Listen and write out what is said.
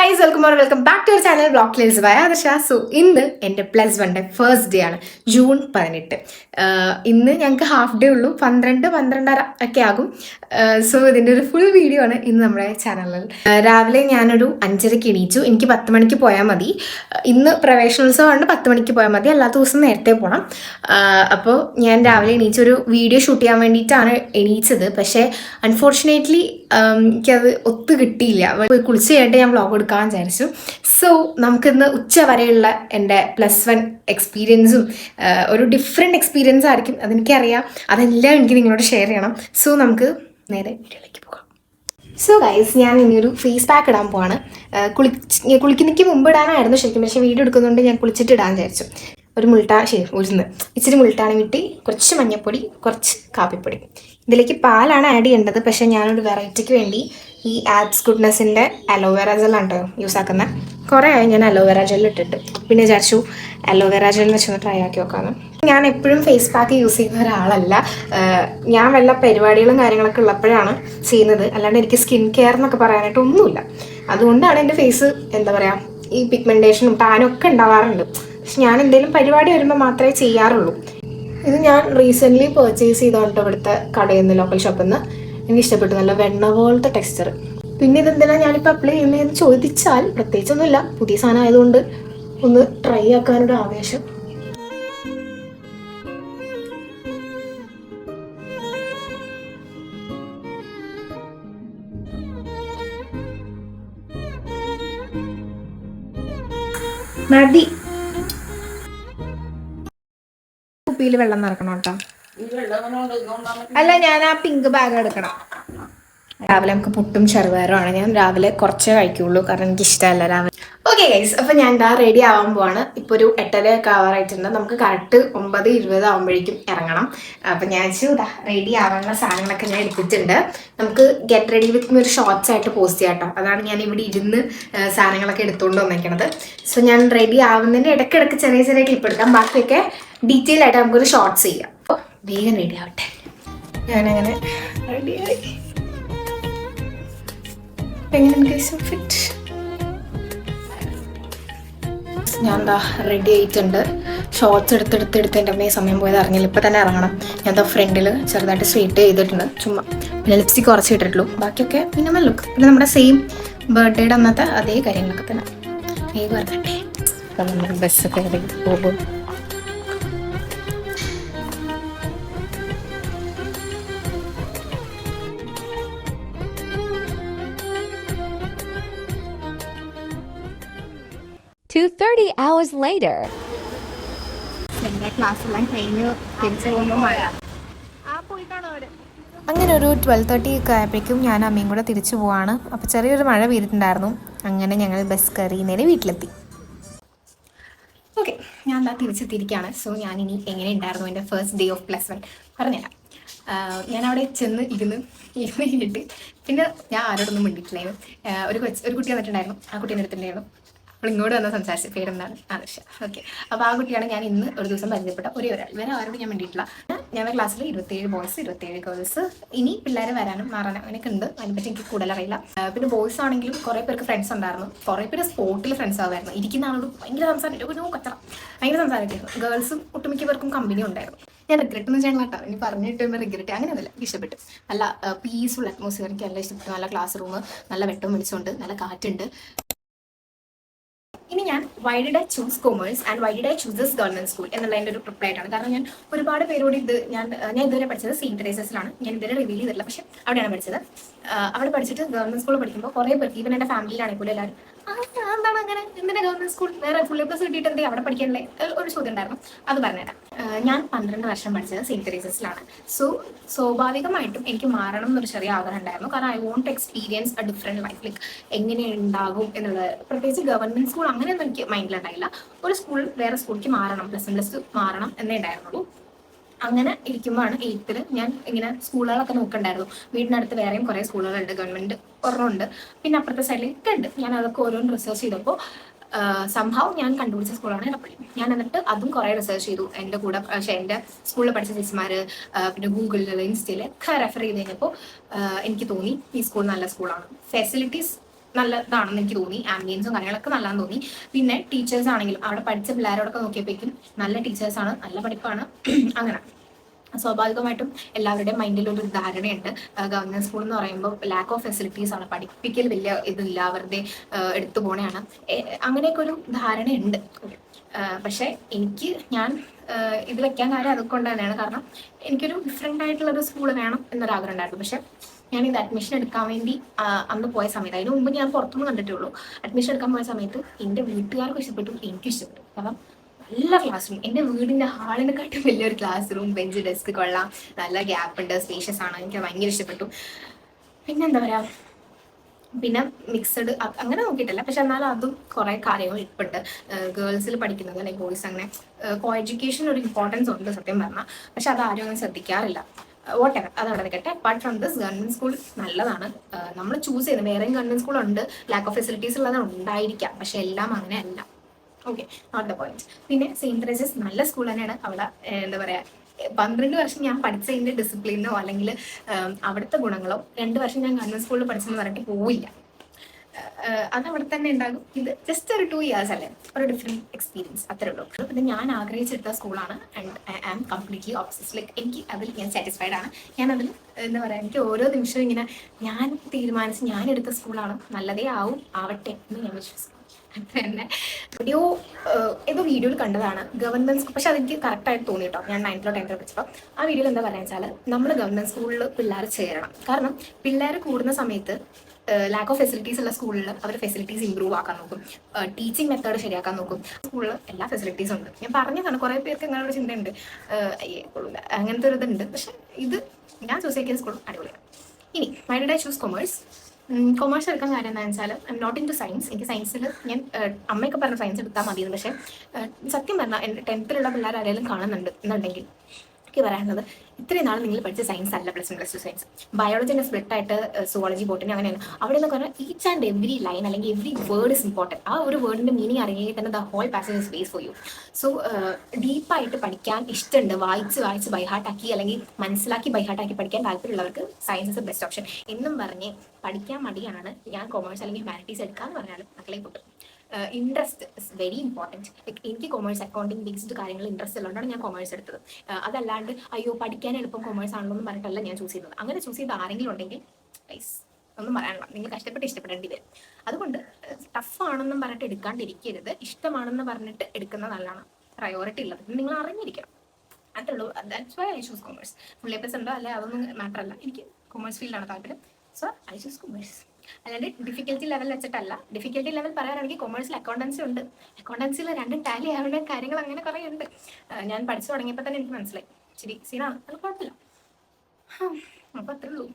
Guys, welcome back to our channel block lace by Adarsh. So ഇന്ന് എൻ്റെ +1 first day ആണ്, June 18. ഇന്ന് ഞങ്ങൾക്ക് ഹാഫ് ഡേ ഉള്ളൂ, 12-12:30 ഒക്കെ ആകും. സോ ഇതിൻ്റെ ഒരു ഫുൾ വീഡിയോ ആണ് ഇന്ന് നമ്മുടെ ചാനലിൽ. രാവിലെ ഞാനൊരു 5:30 എണീച്ചു. എനിക്ക് 10 മണിക്ക് പോയാൽ മതി. ഇന്ന് പ്രവേശനോത്സവമാണ്, 10 മണിക്ക് പോയാൽ മതി, അല്ലാത്ത ദിവസം നേരത്തെ പോകണം. അപ്പോൾ ഞാൻ രാവിലെ എണീച്ചൊരു വീഡിയോ ഷൂട്ട് ചെയ്യാൻ വേണ്ടിയിട്ടാണ് എണീച്ചത്. പക്ഷേ അൺഫോർച്ചുനേറ്റ്ലി എനിക്കത് ഒത്തു കിട്ടിയില്ല. പോയി കുളിച്ച് കഴിഞ്ഞിട്ട് ഞാൻ വ്ളോഗ് എടുക്കാൻ വിചാരിച്ചു. സോ നമുക്കിന്ന് ഉച്ച വരെയുള്ള എൻ്റെ +1 എക്സ്പീരിയൻസും ഒരു ഡിഫറെൻറ്റ് എക്സ്പീരിയൻസ് ആയിരിക്കും, അതെനിക്കറിയാം. അതെല്ലാം എനിക്ക് നിങ്ങളോട് ഷെയർ ചെയ്യണം. സോ നമുക്ക് നേരെ വീഡിയോയിലേക്ക് പോകാം. സോ ഗൈസ്, ഞാൻ ഇനിയൊരു ഫേസ് പാക്ക് ഇടാൻ പോവാണ്. കുളിക്കുന്നതിന് മുമ്പ് ഇടാനായിരുന്നു ശരിക്കും, പക്ഷേ വീഡിയോ എടുക്കുന്നതുകൊണ്ട് ഞാൻ കുളിച്ചിട്ട് ഇടാൻ വിചാരിച്ചു. ഒരു ഇച്ചിരി മുൾട്ടാണി വിട്ടി, കുറച്ച് മഞ്ഞൾപ്പൊടി, കുറച്ച് കാപ്പിപ്പൊടി. ഇതിലേക്ക് പാലാണ് ആഡ് ചെയ്യേണ്ടത്. പക്ഷേ ഞാനൊരു വെറൈറ്റിക്ക് വേണ്ടി ഈ ആബ്സ് ഗുഡ്നെസ്സിൻ്റെ അലോവേറ ജെല്ലാണ് കേട്ടോ യൂസ് ആക്കുന്നത്. കുറേ ആയി ഞാൻ അലോവേറ ജെൽ ഇട്ടിട്ട്, പിന്നെ വിചാരിച്ചു അലോവേറ ജെൽ വെച്ചൊന്ന് ട്രൈ ആക്കി നോക്കാമെന്ന്. ഞാൻ എപ്പോഴും ഫേസ് പാക്ക് യൂസ് ചെയ്യുന്ന ഒരാളല്ല. ഞാൻ വല്ല പരിപാടികളും കാര്യങ്ങളൊക്കെ ഉള്ളപ്പോഴാണ് ചെയ്യുന്നത്, അല്ലാണ്ട് എനിക്ക് സ്കിൻ കെയർ എന്നൊക്കെ പറയാനായിട്ട് ഒന്നുമില്ല. അതുകൊണ്ടാണ് എൻ്റെ ഫേസ് എന്താ പറയുക, ഈ പിഗ്മെൻറ്റേഷനും ടാനും ഒക്കെ ഉണ്ടാവാറുണ്ട്. പക്ഷെ ഞാൻ എന്തെങ്കിലും പരിപാടി വരുമ്പോൾ മാത്രമേ ചെയ്യാറുള്ളൂ. ഇത് ഞാൻ റീസെൻ്റ്ലി പർച്ചേസ് ചെയ്തോട്ടോ ഇവിടുത്തെ കടയിൽ നിന്ന്, ലോക്കൽ ഷോപ്പിൽ നിന്ന്. എനിക്ക് ഇഷ്ടപ്പെട്ടു, നല്ല വെണ്ണ പോലത്തെ ടെക്സ്ചർ. പിന്നെ ഇതെന്തിനാണ് ഞാനിപ്പോൾ അപ്ലൈ ചെയ്യുന്നതെന്ന് ചോദിച്ചാൽ പ്രത്യേകിച്ചൊന്നുമില്ല, പുതിയ സാധനം ആയതുകൊണ്ട് ഒന്ന് ട്രൈ ആക്കാനൊരു ആവേശം. മതി, കുപ്പിയിൽ വെള്ളം നിറക്കണം കേട്ടോ. അല്ല, ഞാൻ ആ പിങ്ക് ബാഗ് എടുക്കണം. രാവിലെ നമുക്ക് പുട്ടും ചെറുപയറുമാണ്. ഞാൻ രാവിലെ കുറച്ചേ കഴിക്കുള്ളൂ, കാരണം എനിക്ക് ഇഷ്ടമല്ല രാവിലെ. ഓക്കെ ഗൈസ്, അപ്പം ഞാൻ എന്താ റെഡി ആവാൻ പോവാണ്. ഇപ്പോൾ ഒരു 8:30 ആവാറായിട്ടുണ്ട്. നമുക്ക് കറക്റ്റ് 9:20 ആകുമ്പോഴേക്കും ഇറങ്ങണം. അപ്പം ഞാൻ റെഡി ആവാനുള്ള സാധനങ്ങളൊക്കെ ഞാൻ എടുത്തിട്ടുണ്ട്. നമുക്ക് ഗെറ്റ് റെഡി വിത്ത് ഒരു ഷോർട്സ് ആയിട്ട് പോസ്റ്റ് ചെയ്യാം കേട്ടോ. അതാണ് ഞാൻ ഇവിടെ ഇരുന്ന് സാധനങ്ങളൊക്കെ എടുത്തുകൊണ്ട് വന്നേക്കണത്. സോ ഞാൻ റെഡി ആവുന്നതിൻ്റെ ഇടയ്ക്കിടയ്ക്ക് ചെറിയ ചെറിയ ക്ലിപ്പ് എടുക്കാം. ബാക്കിയൊക്കെ ഡീറ്റെയിൽ ആയിട്ട് നമുക്കൊരു ഷോർട്സ് ചെയ്യാം. അപ്പോൾ വേഗം റെഡി ആവട്ടെ. ഞാനങ്ങനെ റെഡിയായി. ഫിറ്റ് ഞാൻ എന്താ റെഡി ആയിട്ടുണ്ട്. ഷോർട്സ് എടുത്ത് എൻ്റെ അമ്മയെ സമയം പോയത് അറിഞ്ഞില്ല. ഇപ്പം തന്നെ ഇറങ്ങണം. ഞാൻ എന്താ ഫ്രണ്ടിൽ ചെറുതായിട്ട് സ്ട്രെയിറ്റ് ചെയ്തിട്ടുണ്ട്, ചുമ്മാ. പിന്നെ ലിപ്സ്റ്റിക് കുറച്ച് ഇട്ടിട്ടുള്ളൂ, ബാക്കിയൊക്കെ മിനിമം ലുക്ക്. പിന്നെ നമ്മുടെ സെയിം ബർത്ത്ഡേയുടെ അന്നത്തെ അതേ കാര്യങ്ങളൊക്കെ തന്നെ. വേഗം ഇറങ്ങട്ടെ. അപ്പം നമ്മൾ ബസ്സൊക്കെ പോകും. $2:30 hours later. അങ്ങനെ ഒരു 12:30 ഒക്കെ ആയപ്പോഴേക്കും ഞാൻ അമ്മയും കൂടെ തിരിച്ചു പോവാണ്. അപ്പോൾ ചെറിയൊരു മഴ പെയ്തിട്ടുണ്ടായിരുന്നു. അങ്ങനെ ഞങ്ങൾ ബസ് കയറി നേരെ വീട്ടിലെത്തി. ഓക്കെ, ഞാൻ എന്താ തിരിച്ചെത്തിയിരിക്കുകയാണ്. സോ ഞാനിനി എങ്ങനെ ഉണ്ടായിരുന്നു എൻ്റെ ഫസ്റ്റ് ഡേ ഓഫ് +1 പറഞ്ഞുതരാം. ഞാൻ അവിടെ ചെന്ന് ഇരുന്നിട്ട് പിന്നെ ഞാൻ ആരോടൊന്നും മിണ്ടിയിട്ടില്ലായിരുന്നു. ഒരു കുട്ടി വന്നിട്ടുണ്ടായിരുന്നു. ആ കുട്ടീനെ എടുത്തിട്ടുണ്ടായിരുന്നു. അപ്പോൾ ഇങ്ങോട്ട് വന്ന് സംസാരിച്ച പേരെന്താണ്? ആദർശ. ഓക്കെ, അപ്പോൾ ആ കുട്ടിയാണ് ഞാൻ ഇന്ന് ഒരു ദിവസം പരിചയപ്പെട്ട ഒരേ ഒരാൾ. വേറെ ആരോടും ഞാൻ വേണ്ടിയിട്ടില്ല. ഞങ്ങളുടെ ക്ലാസ്സിൽ 27 ബോയ്സ്, 27 ഗേൾസ്. ഇനി പിള്ളേർ വരാനും മാറാനും അങ്ങനെയൊക്കെ ഉണ്ട്. അതിനെപ്പറ്റി എനിക്ക് കൂടുതൽ അറിയില്ല. പിന്നെ ബോയ്സ് ആണെങ്കിലും കുറേ പേർക്ക് ഫ്രണ്ട്സ് ഉണ്ടായിരുന്നു. കുറേ പേര് സ്പോട്ടിൽ ഫ്രണ്ട്സ് ആവുമായിരുന്നു. ഇരിക്കുന്ന ആളോട് ഭയങ്കര സംസാരിക്കും, കച്ചറ ഭയങ്കര സംസാരിക്കായിരുന്നു. ഗേൾസും ഒട്ടുമിക്ക പേർക്കും കമ്പനി ഉണ്ടായിരുന്നു. ഞാൻ റിഗ്രറ്റ് ഒന്നും ചെയ്യണം കേട്ടോ. ഇനി പറഞ്ഞിട്ട് റിഗ്രറ്റ് അങ്ങനെയൊന്നുമില്ല. ഇഷ്ടപ്പെട്ടു. നല്ല പീസ്ഫുൾ അറ്റ്മോസ്ഫിയർ എനിക്ക് നല്ല ഇഷ്ടപ്പെട്ടു. നല്ല ക്ലാസ് റൂം, നല്ല വെട്ടം വെളിച്ചമുണ്ട്, നല്ല കാറ്റുണ്ട്. ഇനി ഞാൻ Y did I choose commerce and Y did I choose this government school എന്നുള്ളതിൻ്റെ ഒരു റിപ്ലൈ ആയിട്ടാണ്. കാരണം ഞാൻ ഒരുപാട് പേരോട് ഞാൻ ഇതുവരെ പഠിച്ചത് സെയിൻറ്റ് തെരേസസിലാണ്. ഞാൻ ഇതുവരെ റിവീൽ ചെയ്തിട്ടില്ല, പക്ഷെ അവിടെയാണ് പഠിച്ചത്. അവിടെ പഠിച്ചിട്ട് ഗവൺമെന്റ് സ്കൂളിൽ പഠിക്കുമ്പോൾ കുറേ പേർക്ക്, ഈവൻ എൻ്റെ ഫാമിലിയിലാണെങ്കിൽ പോലും എല്ലാവരും എന്താണ് അങ്ങനെ, എന്തിനാ ഗവൺമെന്റ് സ്കൂൾ, വേറെ ഫുൾ എ പ്ലസ് കിട്ടിയിട്ട് എന്തെങ്കിലും അവിടെ പഠിക്കാനുള്ള ഒരു ചോദ്യം ഉണ്ടായിരുന്നു. അത് പറഞ്ഞുതരാം. ഞാൻ 12 വർഷം പഠിച്ചത് സെയിൻറ്റ് തെരേസസിലാണ്. സോ സ്വാഭാവികമായിട്ടും എനിക്ക് മാറണം എന്നൊരു ചെറിയ ആഗ്രഹം ഉണ്ടായിരുന്നു. കാരണം I want to experience a different life, like എങ്ങനെ ഉണ്ടാകും എന്നുള്ളത്. പ്രത്യേകിച്ച് ഗവൺമെന്റ് സ്കൂൾ അങ്ങനെയൊന്നും എനിക്ക് മൈൻഡിലുണ്ടായില്ല. ഒരു സ്കൂൾ വേറെ സ്കൂളിലേക്ക് മാറണം, +1 മാറണം എന്നേ ഉണ്ടായിരുന്നുള്ളൂ. അങ്ങനെ ഇരിക്കുമ്പോഴാണ് 8th ഞാൻ ഇങ്ങനെ സ്കൂളുകളൊക്കെ നോക്കണ്ടായിരുന്നു. വീടിനടുത്ത് വേറെയും കുറേ സ്കൂളുകളുണ്ട്, ഗവൺമെന്റ് ഒരെണ്ണമുണ്ട്, പിന്നെ അപ്പുറത്തെ സൈഡിലേക്ക് ഉണ്ട്. ഞാൻ അതൊക്കെ ഓരോന്ന് റിസർച്ച് ചെയ്തപ്പോൾ സംഭവം ഞാൻ കണ്ടുപിടിച്ച സ്കൂളാണ് ഇടപ്പള്ളി. ഞാൻ എന്നിട്ട് അതും കുറേ റിസർച്ച് ചെയ്തു. എൻ്റെ കൂടെ എൻ്റെ സ്കൂളിൽ പഠിച്ച ചേച്ചിമാർ, പിന്നെ ഗൂഗിളിൽ, ഇൻസ്റ്റയിൽ ഒക്കെ റെഫർ ചെയ്ത് കഴിഞ്ഞപ്പോൾ എനിക്ക് തോന്നി ഈ സ്കൂൾ നല്ല സ്കൂളാണ്. ഫെസിലിറ്റീസ് നല്ലതാണെന്ന് എനിക്ക് തോന്നി. ആംബിയൻസും കാര്യങ്ങളൊക്കെ നല്ലതാണെന്ന് തോന്നി. പിന്നെ ടീച്ചേഴ്സ് ആണെങ്കിലും അവിടെ പഠിച്ച പിള്ളേരോടൊക്കെ നോക്കിയപ്പോഴേക്കും നല്ല ടീച്ചേഴ്സാണ്, നല്ല പഠിപ്പാണ്. അങ്ങനെ സ്വാഭാവികമായിട്ടും എല്ലാവരുടെയും മൈൻഡിലൊരു ധാരണയുണ്ട് ഗവൺമെന്റ് സ്കൂൾ എന്ന് പറയുമ്പോൾ ലാക്ക് ഓഫ് ഫെസിലിറ്റീസ് ആണ്, പഠിപ്പിക്കൽ വലിയ ഇതില്ല, അവരുടെ എടുത്തു പോണെയാണ്, അങ്ങനെയൊക്കെ ഒരു ധാരണയുണ്ട്. പക്ഷേ ഞാൻ ഇത് വെക്കാൻ കാര്യം അതുകൊണ്ട് തന്നെയാണ്. കാരണം എനിക്കൊരു ഡിഫറെൻ്റ് ആയിട്ടുള്ളൊരു സ്കൂൾ വേണം എന്നൊരാഗ്രഹം ഉണ്ടായിരുന്നു. പക്ഷേ ഞാൻ ഇത് അഡ്മിഷൻ എടുക്കാൻ വേണ്ടി അന്ന് പോയ സമയത്ത്, അതിന് മുമ്പ് ഞാൻ പുറത്തുനിന്ന് കണ്ടിട്ടുള്ളൂ. അഡ്മിഷൻ എടുക്കാൻ പോയ സമയത്ത് എൻ്റെ വീട്ടുകാർക്കും ഇഷ്ടപ്പെട്ടു, എനിക്കും ഇഷ്ടപ്പെട്ടു. കാരണം നല്ല ക്ലാസ് റൂം, എൻ്റെ വീടിൻ്റെ ഹാളിനെക്കാട്ടും വലിയൊരു ക്ലാസ് റൂം, ബെഞ്ച് ഡെസ്ക് കൊള്ളാം, നല്ല ഗ്യാപ്പ് ഉണ്ട്, സ്പേഷ്യസ് ആണ്, എനിക്ക് ഭയങ്കര ഇഷ്ടപ്പെട്ടു. പിന്നെ എന്താ പറയുക, പിന്നെ മിക്സഡ് അങ്ങനെ നോക്കിയിട്ടില്ല. പക്ഷെ എന്നാലും അതും കുറേ കാര്യങ്ങൾ ഇപ്പോഴുണ്ട്. ഗേൾസിൽ പഠിക്കുന്നത് അല്ലെങ്കിൽ ബോയ്സ് അങ്ങനെ കോ എഡ്യൂക്കേഷൻ ഒരു ഇമ്പോർട്ടൻസ് ഉണ്ട് സത്യം പറഞ്ഞാൽ. പക്ഷെ അത് ആരും അങ്ങനെ ശ്രദ്ധിക്കാറില്ല. വോട്ട് എവർ, അത് അവിടെ നിൽക്കട്ടെ. Apart from this government school നല്ലതാണ്. നമ്മൾ ചൂസ് ചെയ്യുന്നത്, വേറെയും ഗവൺമെന്റ് സ്കൂൾ ഉണ്ട്, ലാക്ക് ഓഫ് ഫെസിലിറ്റീസ് ഉള്ളതാണ് ഉണ്ടായിരിക്കാം, പക്ഷെ എല്ലാം അങ്ങനെ അല്ല. Okay, not the point. പിന്നെ സെയിന്റ് തെരേസസ് നല്ല സ്കൂൾ തന്നെയാണ്. അവിടെ എന്താ പറയുക, 12 വർഷം ഞാൻ പഠിച്ചതിൻ്റെ ഡിസിപ്ലിനോ അല്ലെങ്കിൽ അവിടുത്തെ ഗുണങ്ങളോ 2 വർഷം ഞാൻ ഗവൺമെന്റ് സ്കൂളിൽ പഠിച്ചെന്ന് പറഞ്ഞിട്ട് പോയില്ല. അത് അവിടെ തന്നെ ഉണ്ടാകും. ഇത് ജസ്റ്റ് ഒരു 2 ഇയേഴ്സ് അല്ലേ, ഒരു ഡിഫറെൻറ്റ് എക്സ്പീരിയൻസ്, അത്രേ ഉള്ളൂ. പിന്നെ ഞാൻ ആഗ്രഹിച്ചെടുത്ത സ്കൂളാണ് and I am completely obsessed. Like എനിക്ക് അതിൽ ഞാൻ സാറ്റിസ്ഫൈഡ് ആണ്. ഞാൻ അതിൽ എന്താ പറയുക, എനിക്ക് ഓരോ നിമിഷവും ഇങ്ങനെ ഞാൻ തീരുമാനിച്ച് ഞാൻ എടുത്ത സ്കൂളാണ്, നല്ലതേ ആവട്ടെ എന്ന് ഞാൻ വിശ്വസിക്കുന്നു. പിന്നെ ഏതോ വീഡിയോയിൽ കണ്ടതാണ് ഗവൺമെന്റ് സ്കൂൾ, പക്ഷെ അതെനിക്ക് കറക്റ്റായിട്ട് തോന്നി കേട്ടോ. ഞാൻ 9th 10th പഠിച്ചപ്പോൾ ആ വീഡിയോയിൽ എന്താ പറയുക വെച്ചാൽ, നമ്മൾ ഗവൺമെന്റ് സ്കൂളിൽ പിള്ളേർ ചേരണം. കാരണം പിള്ളേർ കൂടുന്ന സമയത്ത് ലാക്ക് ഓഫ് ഫെസിലിറ്റീസ് ഉള്ള സ്കൂളിൽ അവർ ഫെസിലിറ്റീസ് ഇമ്പ്രൂവ് ആക്കാൻ നോക്കും, ടീച്ചിങ് മെത്തേഡ് ശരിയാക്കാൻ നോക്കും. സ്കൂളിൽ എല്ലാ ഫെസിലിറ്റീസും ഉണ്ട്. ഞാൻ പറഞ്ഞതാണ്, കുറേ പേർക്ക് അങ്ങനെ ഒരു ചിന്തയുണ്ട്, അയ്യേ കൊള്ളില്ല അങ്ങനത്തെ ഒരു ഇതുണ്ട്. പക്ഷെ ഇത് ഞാൻ ചൂസ് ചെയ്യുന്ന സ്കൂൾ അടിപൊളിയാണ്. ഇനി why did I choose commerce? Commerce എടുക്കാൻ കാര്യം എന്താണെന്ന് വെച്ചാൽ, I'm not into science. എനിക്ക് സയൻസിൽ ഞാൻ അമ്മയൊക്കെ പറഞ്ഞ സയൻസ് എടുത്താൽ മതിയെന്ന്. പക്ഷേ സത്യം പറഞ്ഞാൽ എൻ്റെ 10th പിള്ളേർ ആരെങ്കിലും കാണുന്നുണ്ട് എന്നുണ്ടെങ്കിൽ എനിക്ക് പറയാനുള്ളത്, ഇത്രയും നാൾ നിങ്ങൾ പഠിച്ച സയൻസ് അല്ല +1 +2 സയൻസ്. ബയോളജിൻ്റെ സ്പ്ലിറ്റായിട്ട് സുവോളജി ബോട്ടണി അങ്ങനെയാണ്. അവിടെ നിന്ന് പറഞ്ഞാൽ ഈച്ച് ആൻഡ് എവറി ലൈൻ അല്ലെങ്കിൽ എവറി വേർഡ് ഇസ് ഇമ്പോർട്ടൻറ്റ്. ആ ഒരു വേർഡിൻ്റെ മീനിങ് അറിയെങ്കിൽ തന്നെ the whole passage is space for you. So ഡീപ്പായിട്ട് പഠിക്കാൻ ഇഷ്ടമുണ്ട്, വായിച്ച് ബൈഹാർട്ടാക്കി അല്ലെങ്കിൽ മനസ്സിലാക്കി ബൈഹാർട്ടാക്കി പഠിക്കാൻ താല്പര്യമുള്ളവർക്ക് സയൻസ് ഇസ് ബെസ്റ്റ് ഓപ്ഷൻ. എന്നും പറഞ്ഞ് പഠിക്കാൻ മടിയാണ് ഞാൻ കൊമേഴ്സ് അല്ലെങ്കിൽ ഹ്യൂമാനിറ്റീസ് എടുക്കാമെന്ന് പറഞ്ഞാലും മക്കളെ പൊട്ടും. Interest is very important. എനിക്ക് കൊമേഴ്സ് അക്കൗണ്ടിങ് ബേസ്ഡ് കാര്യങ്ങൾ ഇൻട്രസ്റ്റ് ഉള്ളതുകൊണ്ടാണ് ഞാൻ കൊമേഴ്സ് എടുത്തത്. അതല്ലാണ്ട് അയ്യോ പഠിക്കാൻ എളുപ്പം കൊമേഴ്സ് ആണല്ലോ എന്ന് പറഞ്ഞിട്ടല്ല ഞാൻ ചൂസ് ചെയ്യുന്നത്. അങ്ങനെ ചൂസ് ചെയ്ത് ആരെങ്കിലും ഉണ്ടെങ്കിൽ പ്ലീസ് ഒന്നും പറയാനുള്ള, നിങ്ങൾ കഷ്ടപ്പെട്ട് ഇഷ്ടപ്പെടേണ്ടി വരും. അതുകൊണ്ട് ടഫാണെന്നും പറഞ്ഞിട്ട് എടുക്കാണ്ടിരിക്കരുത്, ഇഷ്ടമാണെന്ന് പറഞ്ഞിട്ട് എടുക്കുന്ന നല്ലതാണ്, പ്രയോറിറ്റി ഉള്ളത് നിങ്ങൾ അറിഞ്ഞിരിക്കണം. അത്രേ ഉള്ളൂ. That's why I choose commerce. Full A+ ഉണ്ടോ അല്ലെ അതൊന്നും മാറ്റർ അല്ല, എനിക്ക് കൊമേഴ്സ് ഫീൽഡാണ് താല്പര്യം. So I choose commerce. അല്ലാണ്ട് ഡിഫിക്കൽറ്റി ലെവൽ വെച്ചിട്ടല്ല. ഡിഫിക്കൽറ്റി ലെവൽ പറയാനാണെങ്കിൽ കൊമേഴ്സിൽ അക്കൗണ്ടൻസി ഉണ്ട്. അക്കൗണ്ടൻസിയിൽ 2 ടാലി ആവുന്ന കാര്യങ്ങൾ അങ്ങനെ കുറേ ഉണ്ട്. ഞാൻ പഠിച്ചു തുടങ്ങിയപ്പോൾ തന്നെ എനിക്ക് മനസ്സിലായി, ശരി സീനാണ്, അത് കുഴപ്പമില്ല. അപ്പോൾ അത്രേ ഉള്ളൂ.